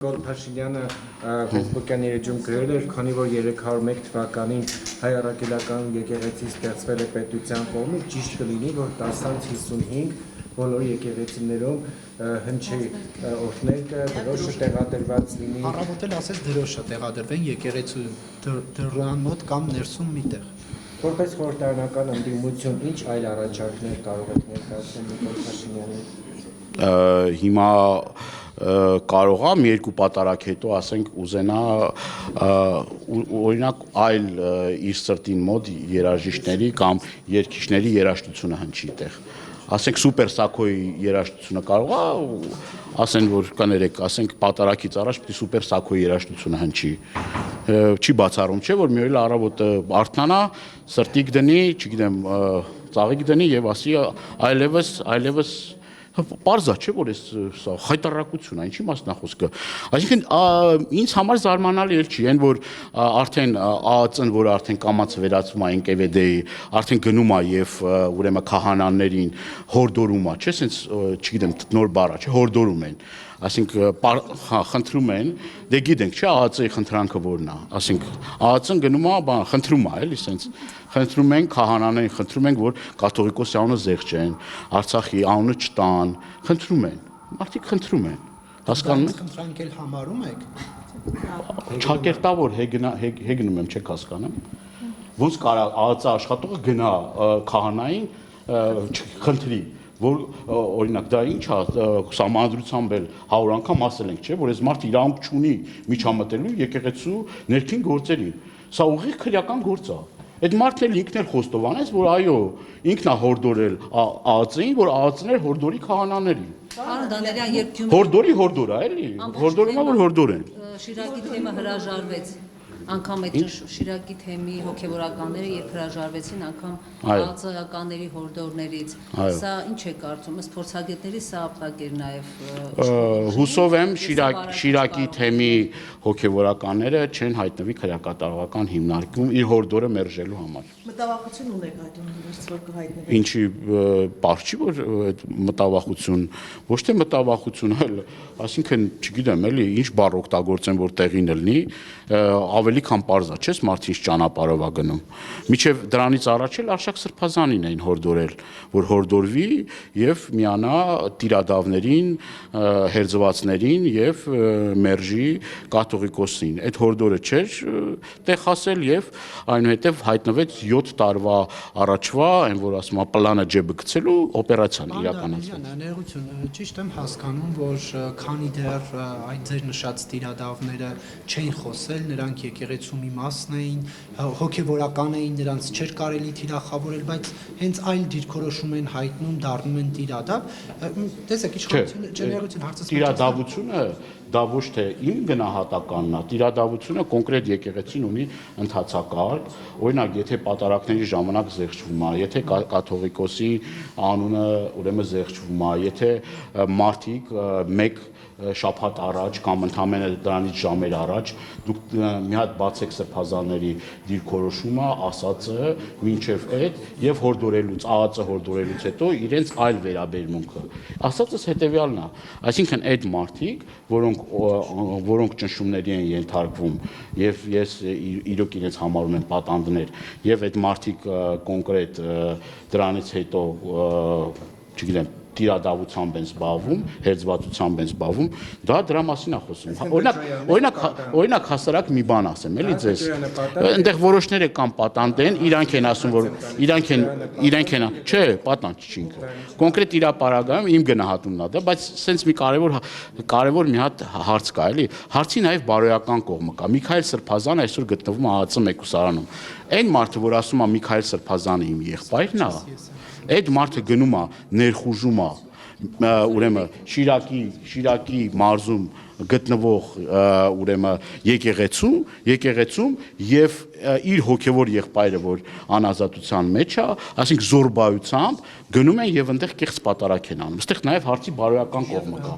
Նիկոլ Փաշինյանը Facebook-յան էջում գրել էր, քանի որ 301 թվականին հայ առաքելական եկեղեցի ստեղծվել է պետության կողմից, ճիշտ կլինի, որ 10-55 բոլոր եկեղեցիներում հնչի օրհներգը, դրոշը տեղադրված լինի։ Առավոտ էլ ասես դրոշը տեղադրվեն եկեղեցու դռան մոտ կամ ներսում միտեղ։ Որպես խորհրդարանական ընդդիմություն, ինչ այլ առաջարկներ կարող եք ներկայացնել Նիկոլ Փաշինյանին։ Հիմա կարող է մի երկու պատարակ հետո ասենք ուզենա օրինակ այլ իր սրտին մոտ երաժիշտների կամ երգիչների երաժշտությունը հնչի տեղ ասենք սուպեր սակոյի երաժշտությունը կարող է ասեն որ կներեք ասենք պատարակից առաջ պիտի սուպեր սակոյի երաժշտությունը հնչի չի բացառում չէ որ մի օր առավոտը արթնանա սրտիկ դնի չգիտեմ ծաղիկ դնի եւ ասի այլևս Պարզա չէ որ այս խայտարակություն է, ինչի մասն է խոսքը։ Այսինքն ինձ համար զարմանալի էլ չի, այն որ արդեն ԱԱԾ-ն, որ արդեն կամաց վերածվում է NKVD-ի, արդեն գնում է եւ ուրեմն քահանաներին հորդորում է, չէ՞, sense չգիտեմ, նոր բառ է, չէ՞, հորդորում են։ Այսինքն խնդրում են, դե գիտենք, չէ՞, ԱԱԾ-ի խնդրանքը որն է, այսինքն ԱԱԾ-ն գնում է, խնդրում է, էլի, sense խնդրում են քահանաներին, խնդրում են, որ կաթողիկոսի անունը զեղչեն, Արցախի անունը չտան, խնդրում են, մարդիկ խնդրում են, հասկանում եք։ Խնդրանք էլ համարում եք։ Ճակերտավոր հեգնում եմ, չեք հասկանում։ Ոնց կարա ԱԱԾ աշխատողը գնա քահանային խնդրի, որ օրինակ դա ինչ է, սահմանադրությամբ էլ 100 անգամ ասել ենք, չէ, որ այս մարդը իրավունք չունի միջամտելու եկեղեցու ներքին գործերին։ Սա ուղիղ քրեական գործ է։ Այդ մարդն էլ ինքն էլ խոստովանեց, որ այո, ինքն է հորդորել ԱԱԾ-ին, որ ԱԱԾ-ն էր հորդորի քահանաներին։ Դաներյան երկում հորդոր է, էլի, հորդորում է, որ հորդորեն։ Շիրակի թեմը հրաժարվեց, անգամ այդ Շիրակի թեմի հոգևորականները երբ հրաժարվեցին, անգամ ԱԱԾ-ականների հորդորներից, սա ինչ է կարծում, ըստ փորձագետների սա ապտակ էր նաև։ Հուսով եմ Շիրակի թեմի հոգևորականները չեն հայտնվի քրեակատարողական հիմնարկում իր հորդորը մերժելու համար։ Մտավախություն ունեք այդ ունեցած որ կհայտնվի։ Ինչի բառ չի որ այդ մտավախություն, ոչ թե մտավախություն, այլ այսինքն չգիտեմ էլի ինչ բառ օգտագործեն որ տեղին լինի, ավելի քան պարզ է, չէ՞, մարդը ինչ ճանապարհով է գնում։ Միջև դրանից առաջ էլ Արշակ Սրբազանին էին հորդորել, որ հորդորվի եւ միանա տիրադավներին, հերձվածներին եւ մերժի կաթողիկոսին։ Այդ հորդորը չէր տեղ հասել եւ այնուհետեւ հայտնվեց 7 տարվա առաջվա, այն որ ասում է պլանը ջեբը գցելու օպերացիան իրականացվեց։ Ներողություն, ճիշտ եմ հասկանում, որ քանի դեռ այդ ձեր նշած տիրադավները չէին խոսել, նրանք եկեղեցու մի մասն էին, հոգևորական էին, նրանց չէր կարելի թիրախավորել, բայց հենց այլ դիրքորոշում են հայտնում, դառնում են տիրադավ։ Տեսեք, իշխանությունը հարցը տիրադավությունը դա ոչ թե իմ գնահատականն է, տիրադավությունը կոնկրետ եկեղեցին ունի ընթացակարգ, օրինակ, եթե պատարակների ժամանակ զեղչվում է, եթե կաթողիկոսի անունը ուրեմն զեղչվում է, եթե մարդիկ մեկ շաբաթ առաջ կամ ընդամենը դրանից ժամեր առաջ դուք մի հատ բացեք սրբազանների դիրքորոշումը ասածը մինչև այդ եւ հորդորելուց ԱԱԾ հորդորելուց հետո իրենց այլ վերաբերմունքը ասածս հետեւյալն է այսինքն այդ մարդիկ որոնք ճնշումների են ենթարկվում եւ ես իրոք իրենց համարում եմ պատանդներ եւ այդ մարդիկ կոնկրետ դրանից հետո չգիտեմ տիրադավությամբ են զբաղվում, հերձվածությամբ են զբաղվում, դա դրա մասին է խոսում։ Օրինակ հասարակ մի բան ասեմ, էլի ձեզ։ Այնտեղ որոշները կամ պատանդ են, իրանք են ասում, որ իրանք են, չէ, պատանդ չի ինքը։ Կոնկրետ իր ապարագայում իմ գնահատումն է դա, բայց սենց մի կարևոր մի հատ հարց կա, էլի։ Հարցի նաև բարոյական կողմը կա։ Միքայել Սրբազանը այսօր գտնվում է ԱԱԾ մեկուսարանում։ Այն մարդը, որ ասում է Միքայել Սրբազանը իմ եղբայրն է, այդ մարդը գնում է ներխուժում է ուրեմն Շիրակի մարզում գտնվող ուրեմն եկեղեցում եւ իր հոգեվոր եղբայրը որ անազատության մեջ է, այսինքն զորբայությամբ գնում են եւ այնտեղ կեղծ պատարակ են անում։ Այստեղ նաեւ հարցի բարոյական կողմը կա։